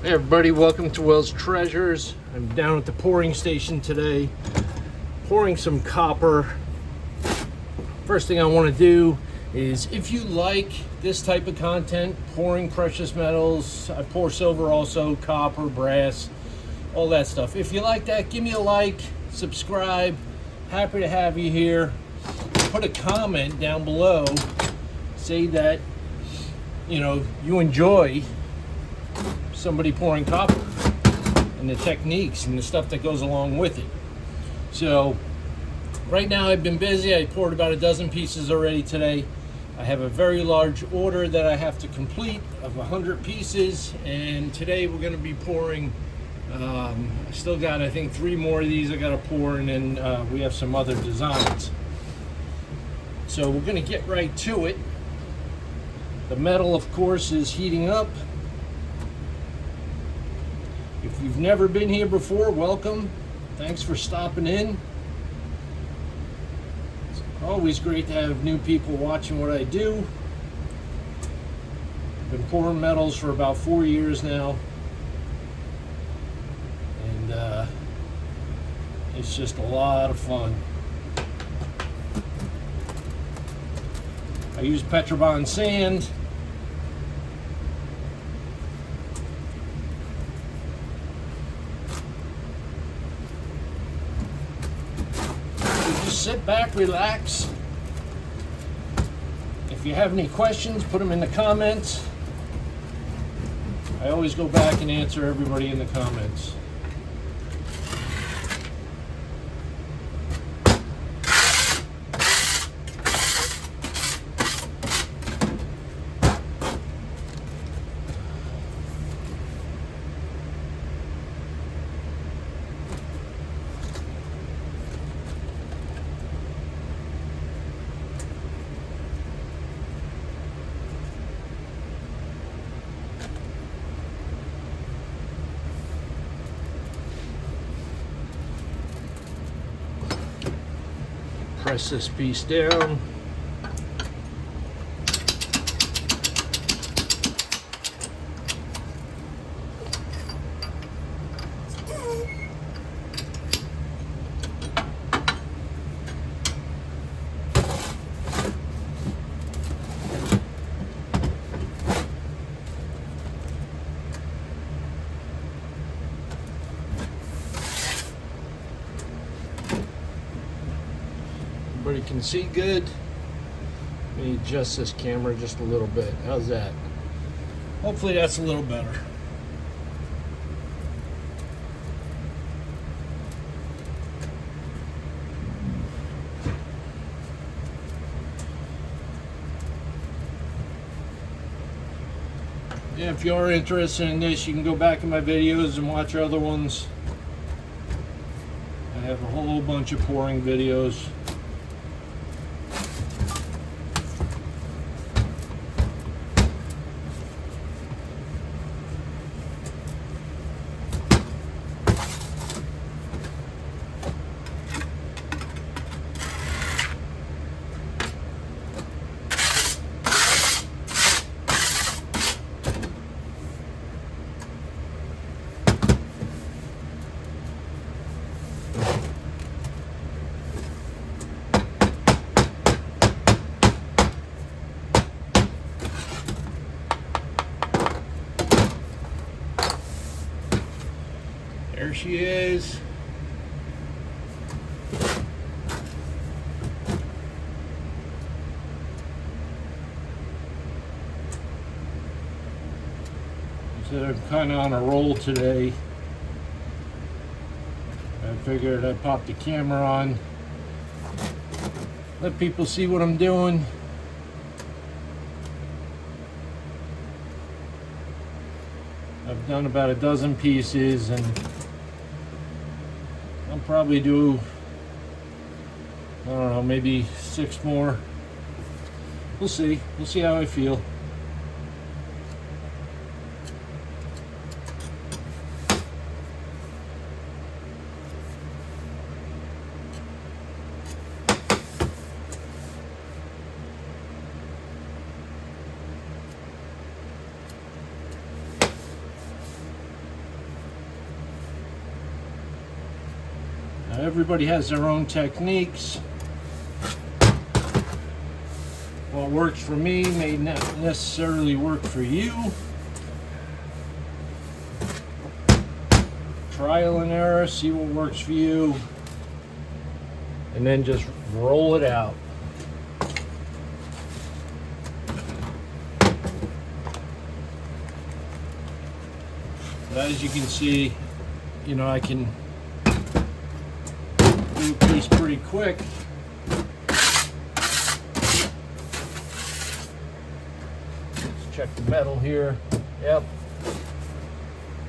Hey everybody, welcome to WillsTreasures. I'm down at the pouring station today, pouring some copper. First thing I want to do is, if you like this type of content, pouring precious metals, I pour silver also, copper, brass, all that stuff. If you like that, give me a like, subscribe. Happy to have you here. Put a comment down below, say that you enjoy somebody pouring copper and the techniques and the stuff that goes along with it. So right now I've been busy. I poured about a dozen pieces already today. I have a very large order that I have to complete of 100 pieces, and today we're going to be pouring I still got, I think, 3 more of these I got to pour, and then we have some other designs. So we're going to get right to it. The metal, of course, is heating up. If you've never been here before, welcome. Thanks for stopping in. It's always great to have new people watching what I do. I've been pouring metals for about 4 years now. And it's just a lot of fun. I use Petrobond sand. Sit back, relax. If you have any questions, put them in the comments. I always go back and answer everybody in the comments. Press this piece down. Everybody can see good. Let me adjust this camera just a little bit. How's that? Hopefully that's a little better. Yeah, if you are interested in this, you can go back in my videos and watch other ones. I have a whole bunch of pouring videos. There she is. So I'm kind of on a roll today. I figured I'd pop the camera on, let people see what I'm doing. I've done about a dozen pieces, and I'll probably do, I don't know, maybe 6 more. We'll see. We'll see how I feel. everybody has their own techniques. What works for me may not necessarily work for you. Trial and error, see what works for you, and then just roll it out. But as you can see, you know, I can do a piece pretty quick. Let's check the metal here. Yep.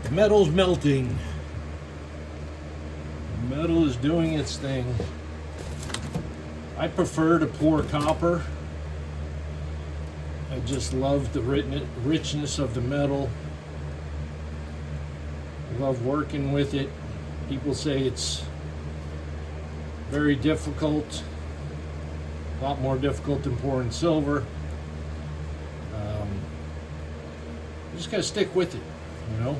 The metal's melting. The metal is doing its thing. I prefer to pour copper. I just love the richness of the metal. I love working with it. People say it's very difficult, a lot more difficult than pouring silver. You just gotta stick with it, you know.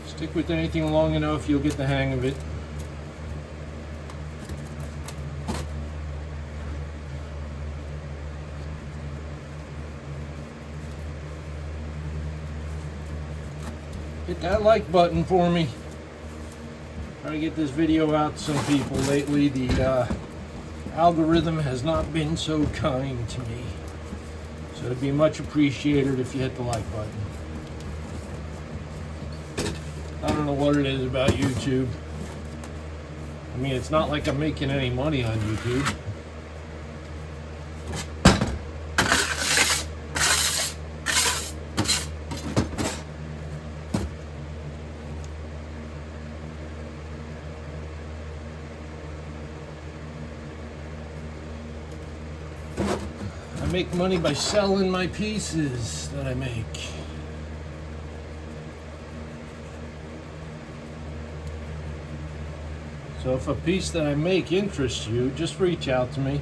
Stick with anything long enough, you'll get the hang of it. Hit that like button for me. Try to get this video out to some people. Lately the algorithm has not been so kind to me, so it'd be much appreciated if you hit the like button. I don't know what it is about YouTube. I mean, it's not like I'm making any money on YouTube. I make money by selling my pieces that I make. So if a piece that I make interests you, just reach out to me.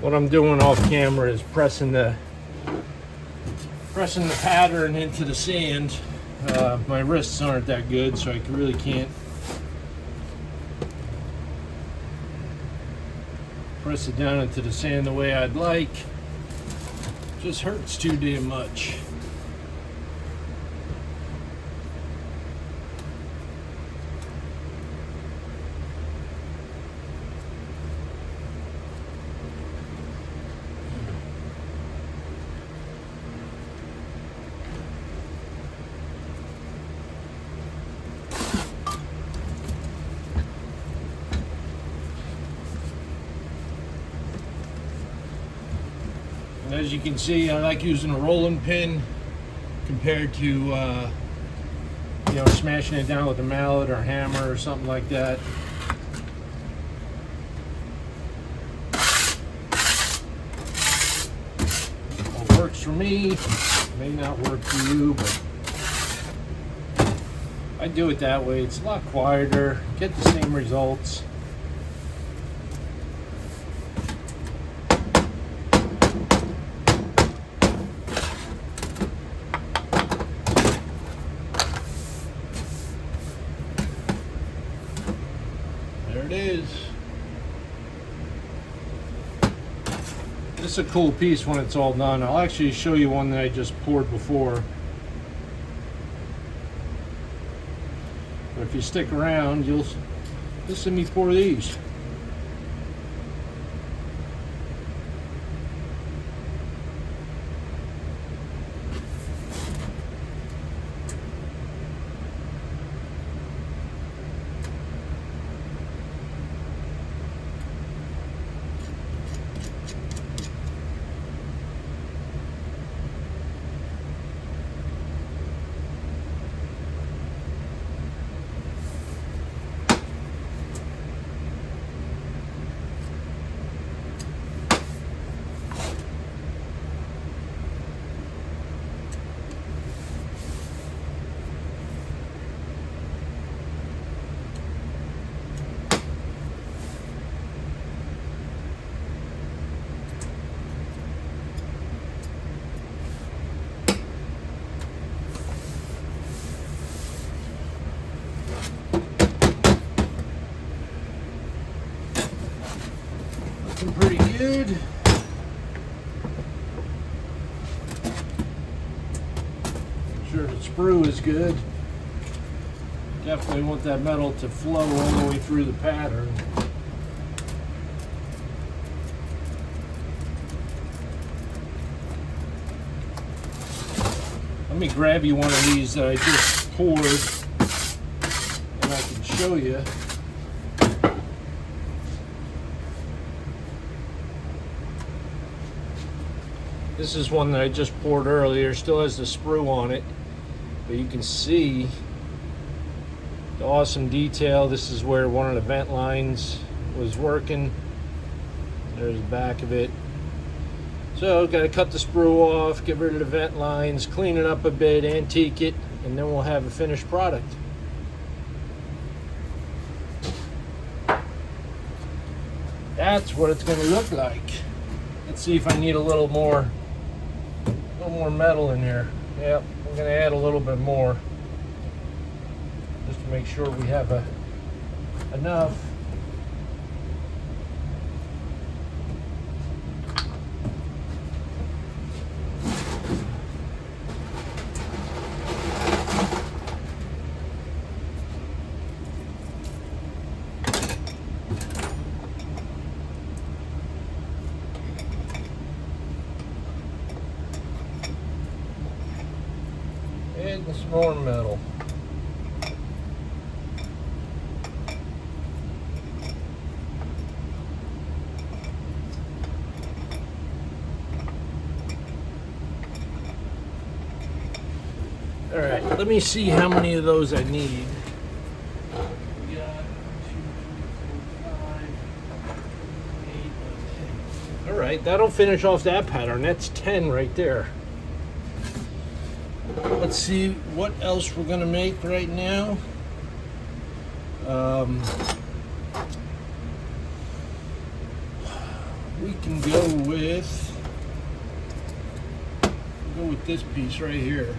What I'm doing off camera is pressing the pattern into the sand. My wrists aren't that good, so I really can't press it down into the sand the way I'd like. It just hurts too damn much. As you can see, I like using a rolling pin compared to you know, smashing it down with a mallet or hammer or something like that. What works for me may not work for you, but I do it that way. It's a lot quieter, get the same results. There it is. This is a cool piece when it's all done. I'll actually show you one that I just poured before. But if you stick around, you'll see me pour these. Make sure the sprue is good. Definitely want that metal to flow all the way through the pattern. Let me grab you one of these that I just poured, and I can show you. This is one that I just poured earlier, still has the sprue on it, but you can see the awesome detail. This is where one of the vent lines was working. There's the back of it. So got to cut the sprue off, get rid of the vent lines, clean it up a bit, antique it, and then we'll have a finished product. That's what it's going to look like. Let's see if I need a little more metal in here. Yep, I'm going to add a little bit more, just to make sure we have enough. Add some more metal. All right, let me see how many of those I need. We got 2, 3, 4, 5, 8, 10. All right, that'll finish off that pattern. That's 10 right there. Let's see what else we're gonna make right now. We can go with this piece right here.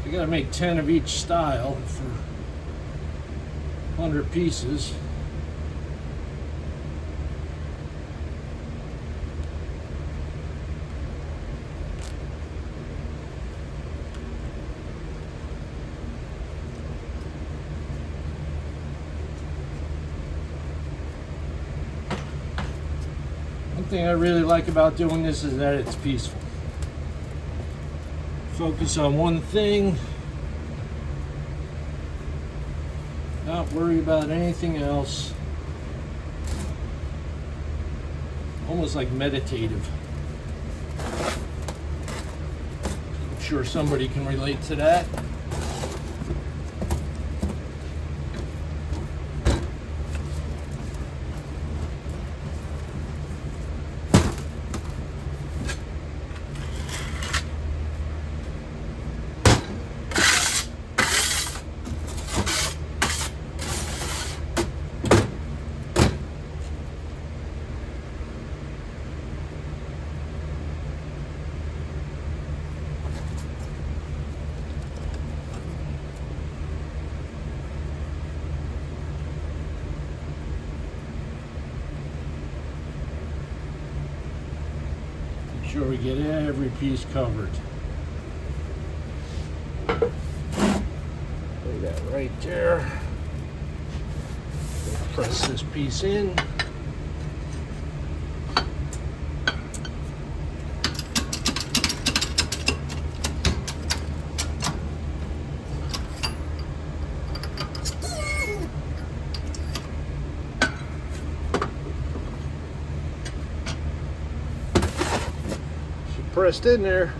You gotta make 10 of each style for 100 pieces. One thing I really like about doing this is that it's peaceful. Focus on one thing, not worry about anything else. Almost like meditative. I'm sure somebody can relate to that. Sure we get every piece covered. Lay that right there. Press this piece in. Pressed in there.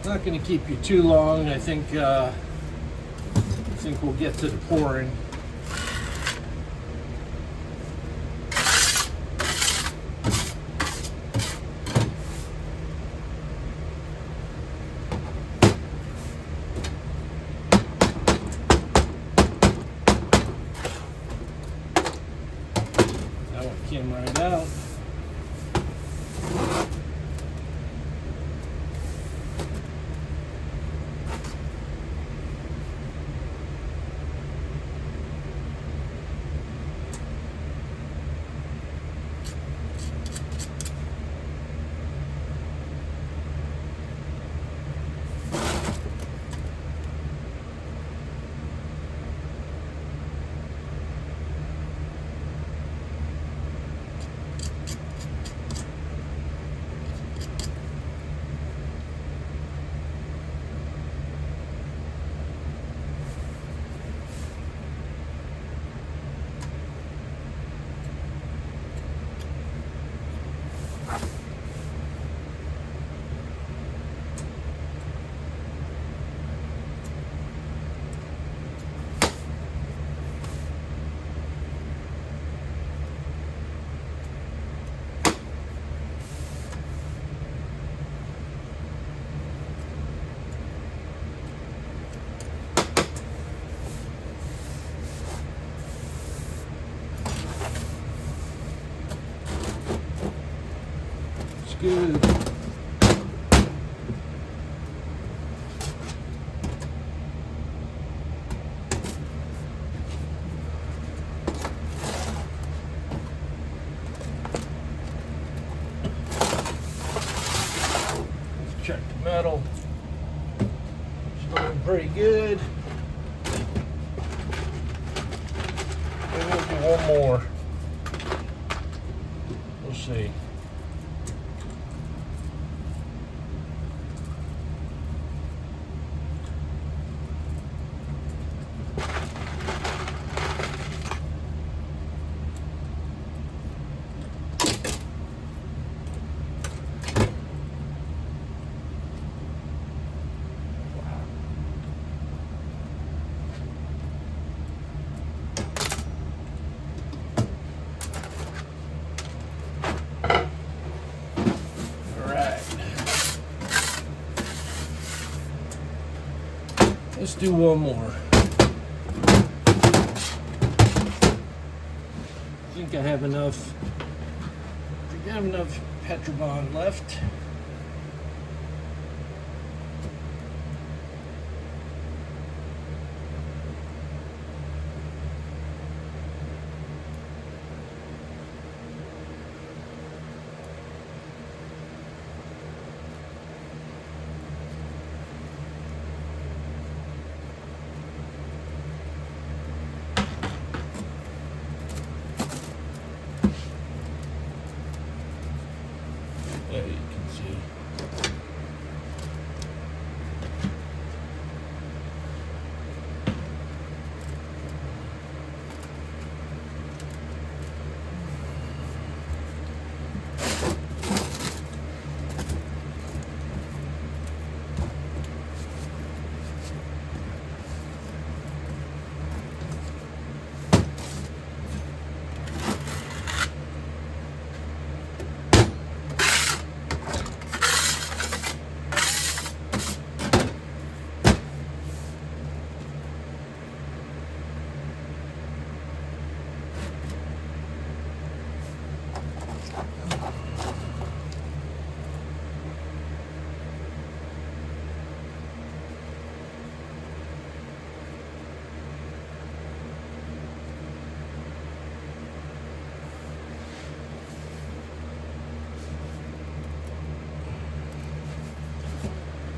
Not going to keep you too long. I think we'll get to the pouring. That one came right out. Good. Let's check the metal. It's looking pretty good. Maybe we'll do one more. We'll see. Let's do one more. I think I have enough. I have enough Petrobond left. There you can see.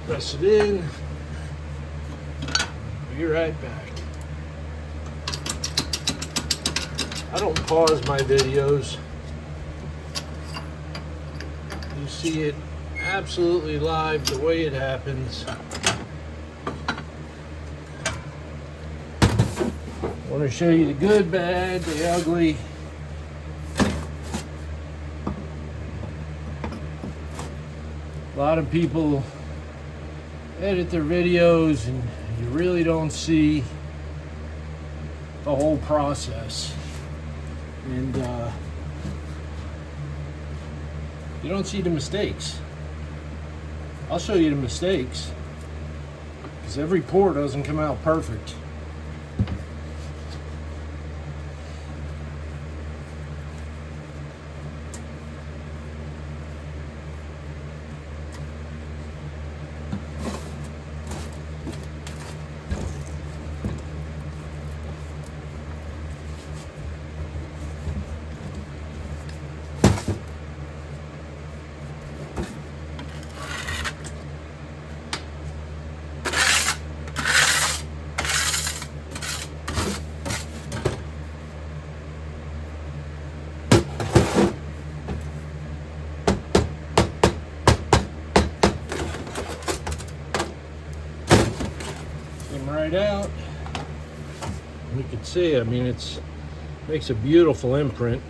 Press it in. Be right back. I don't pause my videos. You see it absolutely live the way it happens. I want to show you the good, bad, the ugly. A lot of people edit their videos and you really don't see the whole process. And you don't see the mistakes. I'll show you the mistakes, because every pour doesn't come out perfect. Right out, you can see, I mean, it's makes a beautiful imprint.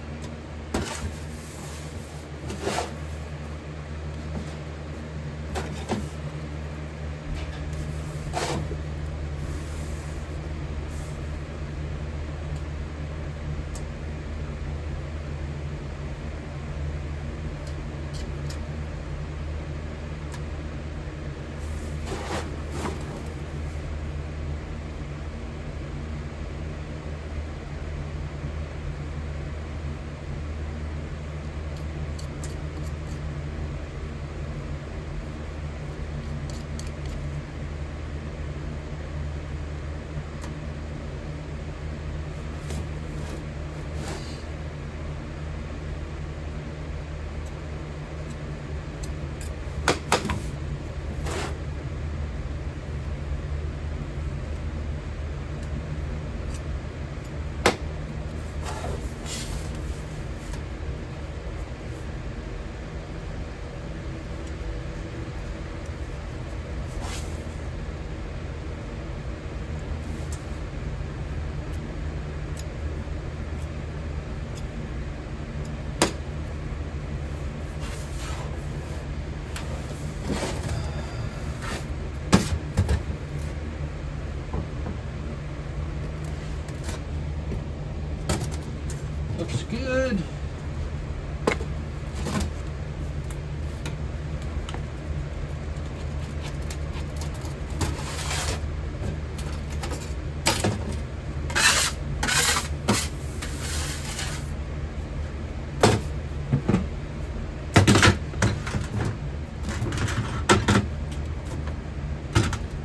Looks good.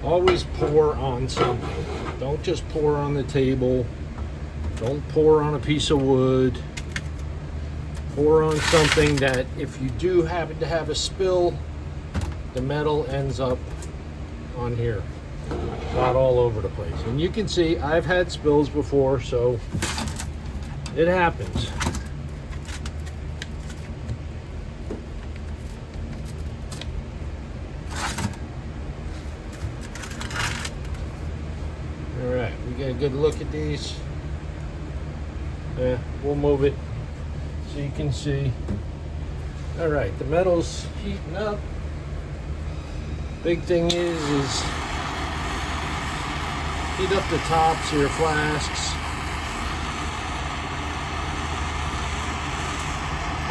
Always pour on something. Don't just pour on the table. Don't pour on a piece of wood. Pour on something that if you do happen to have a spill, the metal ends up on here, not all over the place. And you can see I've had spills before, so it happens. All right, we get a good look at these. Yeah, we'll move it so you can see. All right, the metal's heating up. Big thing is heat up the tops of your flasks.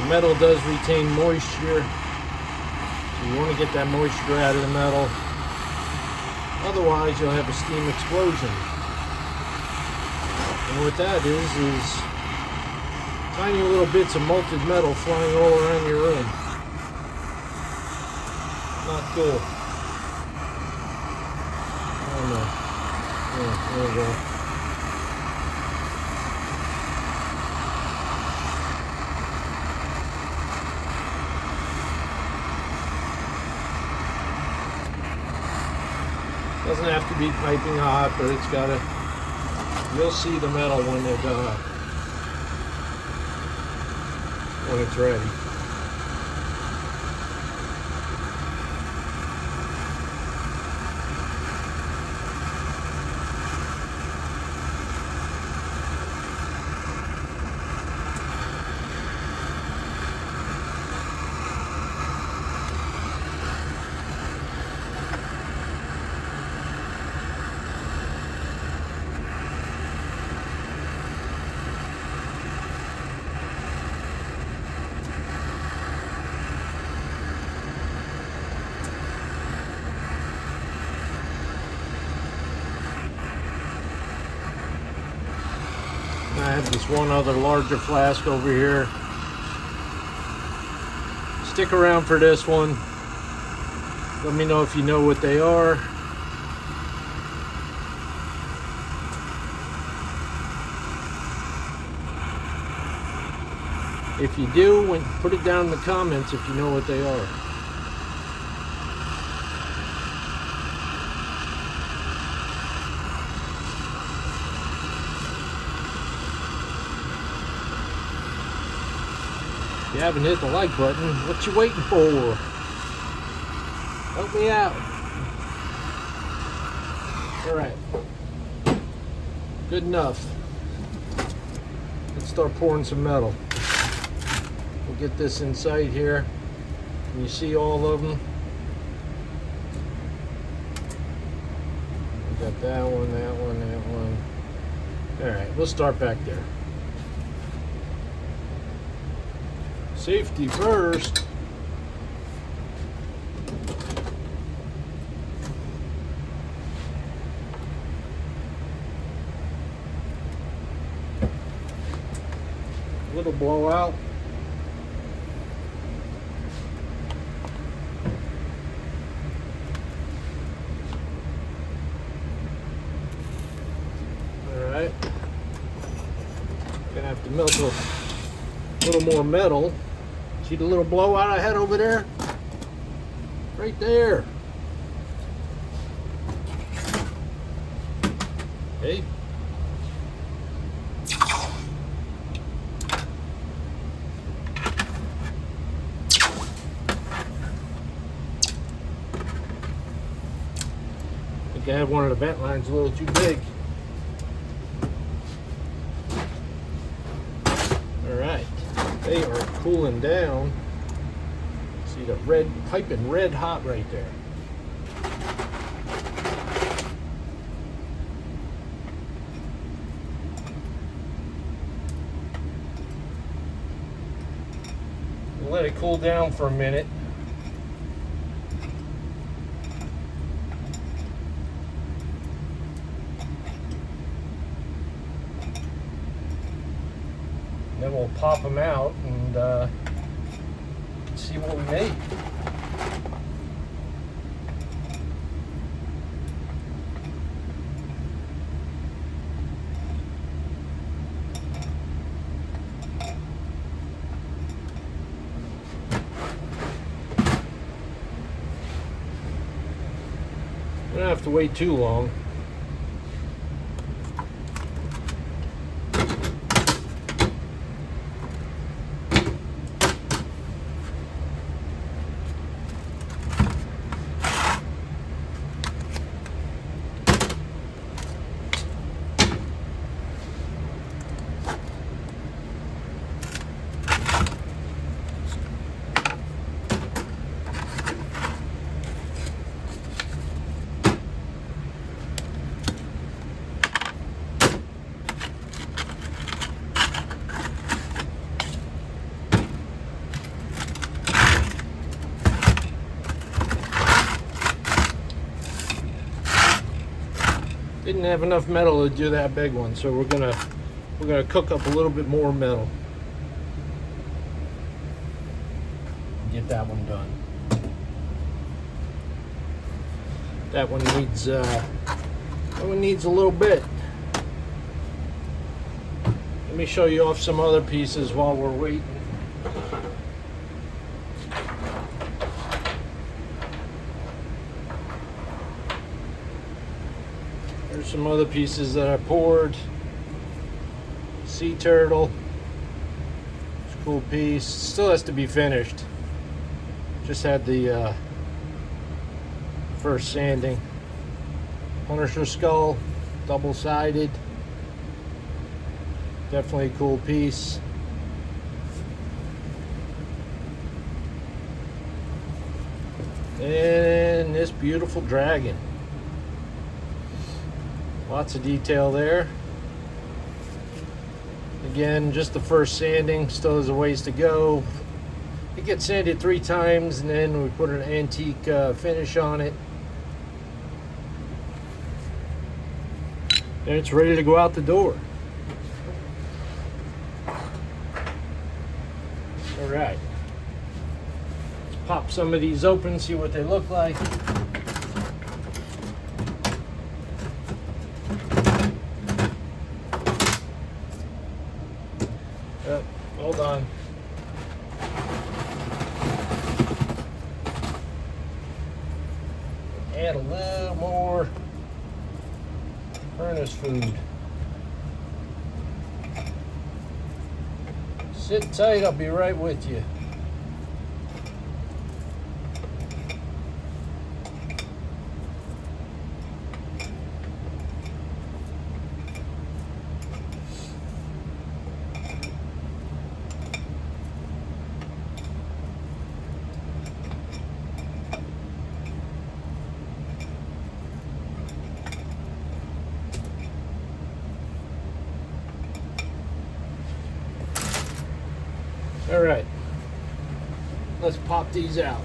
The metal does retain moisture, so you want to get that moisture out of the metal. Otherwise, you'll have a steam explosion. And what that is tiny little bits of molten metal flying all around your room. Not cool. Oh no. Yeah, there we go. Doesn't have to be piping hot, but it's gotta, you'll see the metal when it's ready. I have this one other larger flask over here. Stick around for this one. Let me know if you know what they are. If you do, put it down in the comments if you know what they are. If you haven't hit the like button, what you waiting for? Help me out. All right. Good enough. Let's start pouring some metal. We'll get this in sight here. Can you see all of them? We got that one, that one, that one. All right, we'll start back there. Safety first. Little blowout. All right. Gonna have to melt a little more metal. See the little blowout I had over there? Right there. Okay. I think I had one of the vent lines a little too big. All right. They are cooling down. See the red, piping red hot right there. We'll let it cool down for a minute. Then we'll pop them out and see what we made. We don't have to wait too long. Didn't have enough metal to do that big one, so we're gonna cook up a little bit more metal. Get that one done. That one needs a little bit. Let me show you off some other pieces while we're waiting. There's some other pieces that I poured. Sea turtle. It's a cool piece. Still has to be finished. Just had the first sanding. Punisher skull, double-sided. Definitely a cool piece. And this beautiful dragon. Lots of detail there. Again, just the first sanding, still has a ways to go. It gets sanded 3 times and then we put an antique finish on it. And it's ready to go out the door. some of these open, see what they look like. Hold on. Add a little more furnace food. Sit tight, I'll be right with you. All right, let's pop these out.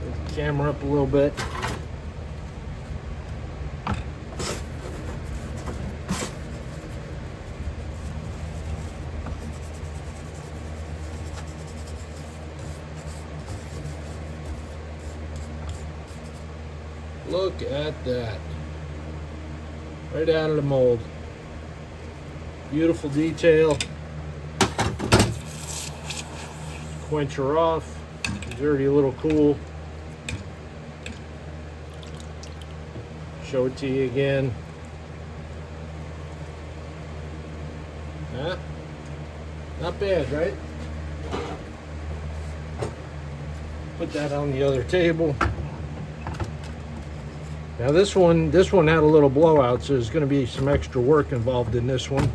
Move the camera up a little bit. Look at that. Right out of the mold. Beautiful detail. Quencher off. It's already a little cool. Show it to you again. Huh? Not bad, right? Put that on the other table. Now this one had a little blowout, so there's going to be some extra work involved in this one.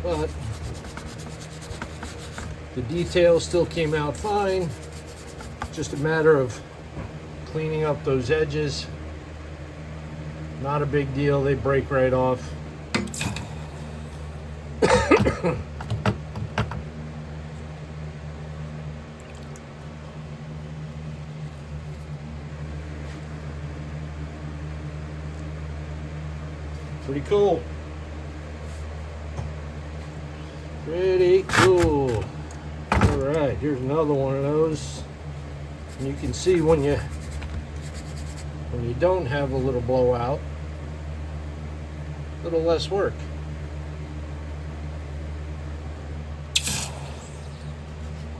But the details still came out fine. Just a matter of cleaning up those edges. Not a big deal, they break right off. Pretty cool. Pretty cool. All right, here's another one of those. And you can see when you don't have a little blowout, a little less work.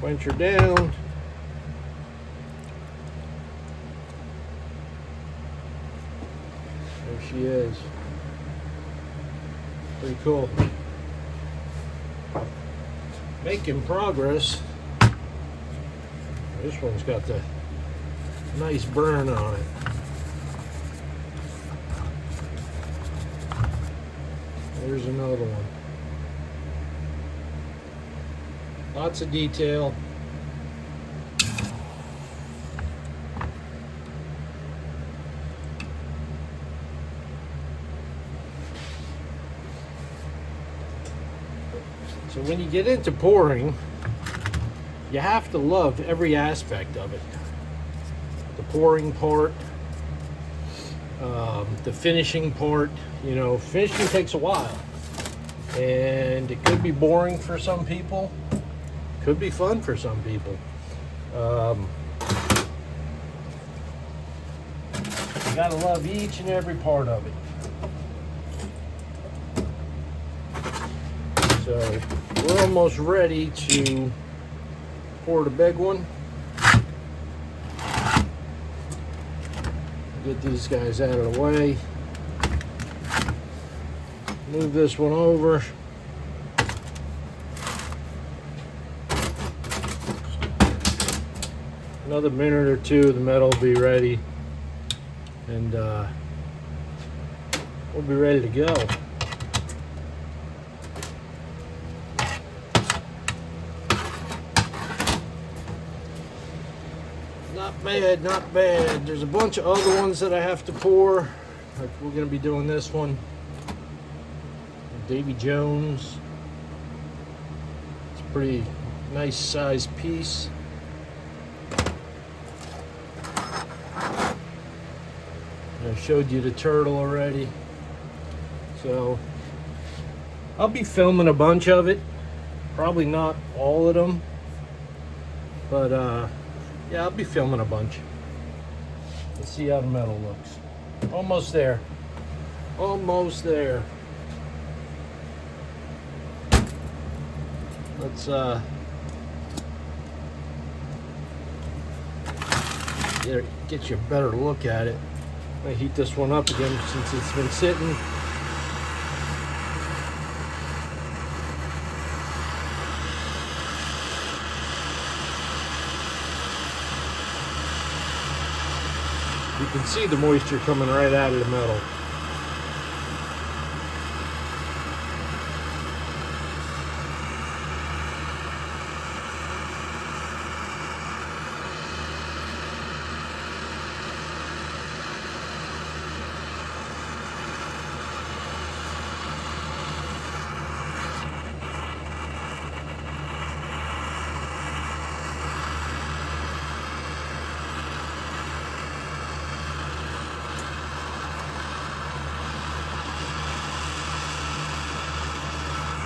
Quench her down. There she is. Pretty cool. Making progress. This one's got the nice burn on it. There's another one. Lots of detail. So when you get into pouring, you have to love every aspect of it. The pouring part, the finishing part. You know, finishing takes a while. And it could be boring for some people. Could be fun for some people. You gotta love each and every part of it. So we're almost ready to pour the big one. Get these guys out of the way. Move this one over. Another minute or two, the metal will be ready, and we'll be ready to go. Not bad, not bad. There's a bunch of other ones that I have to pour. Like we're going to be doing this one. Davy Jones. It's a pretty nice sized piece. I showed you the turtle already. So I'll be filming a bunch of it. Probably not all of them. But yeah, I'll be filming a bunch. Let's see how the metal looks. Almost there. Almost there. Let's get you a better look at it. I'm gonna heat this one up again since it's been sitting. You can see the moisture coming right out of the metal.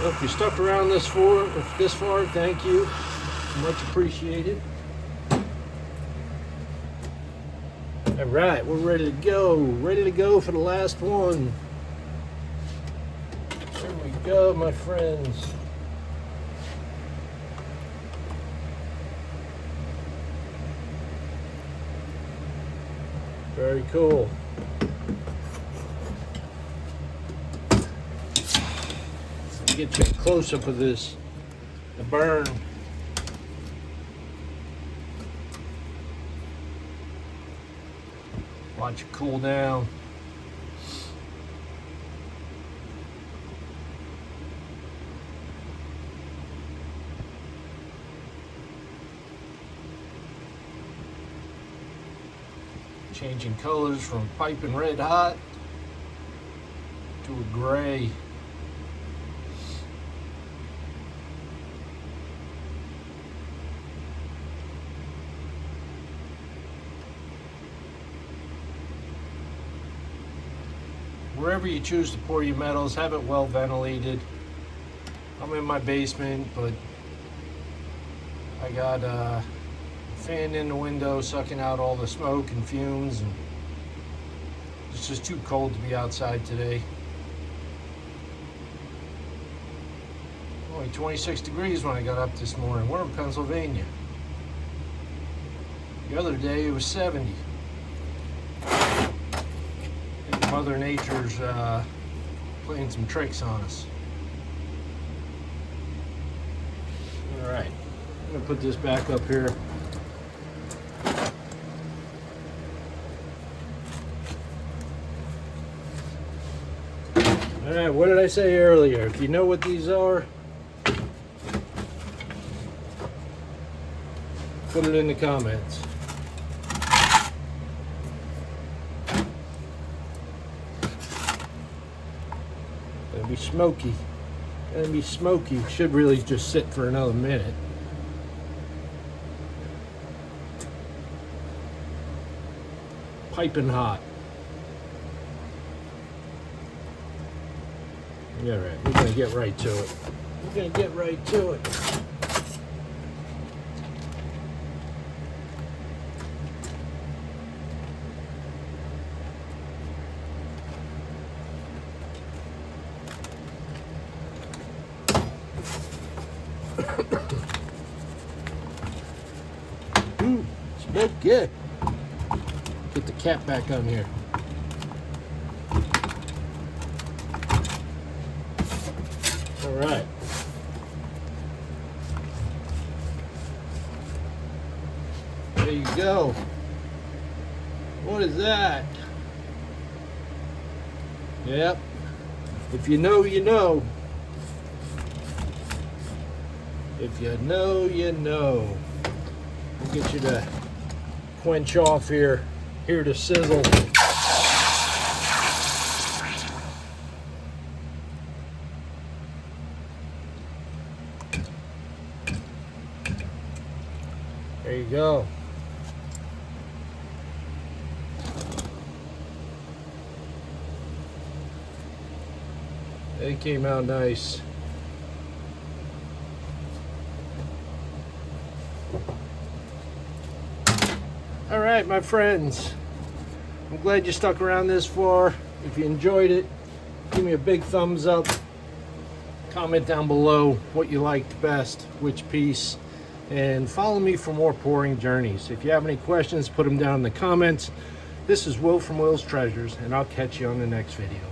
Well, if you stuck around this far, thank you. Much appreciated. All right, we're ready to go. Ready to go for the last one. There we go, my friends. Very cool. Get you a close-up of this, the burn. Watch it cool down. Changing colors from piping red hot to a gray. Wherever you choose to pour your metals, have it well ventilated. I'm in my basement, but I got a fan in the window sucking out all the smoke and fumes, and it's just too cold to be outside today. Only 26 degrees when I got up this morning. We're in Pennsylvania. The other day it was 70. Mother Nature's playing some tricks on us. All right, I'm gonna put this back up here. All right, what did I say earlier? If you know what these are, put it in the comments. Gonna be smoky. Gonna be smoky. Should really just sit for another minute. Piping hot. All right, we're gonna get right to it. We're gonna get right to it. Smoke, yeah. Get the cap back on here. All right. There you go. What is that? Yep. If you know, you know. If you know, you know. We'll get you to quench off here. Here to sizzle. There you go. They came out nice. right, my friends, I'm glad you stuck around this far. If you enjoyed it, give me a big thumbs up. Comment down below what you liked best, which piece, and follow me for more pouring journeys. If you have any questions, put them down in the comments. This is Will from Will's Treasures, and I'll catch you on the next video.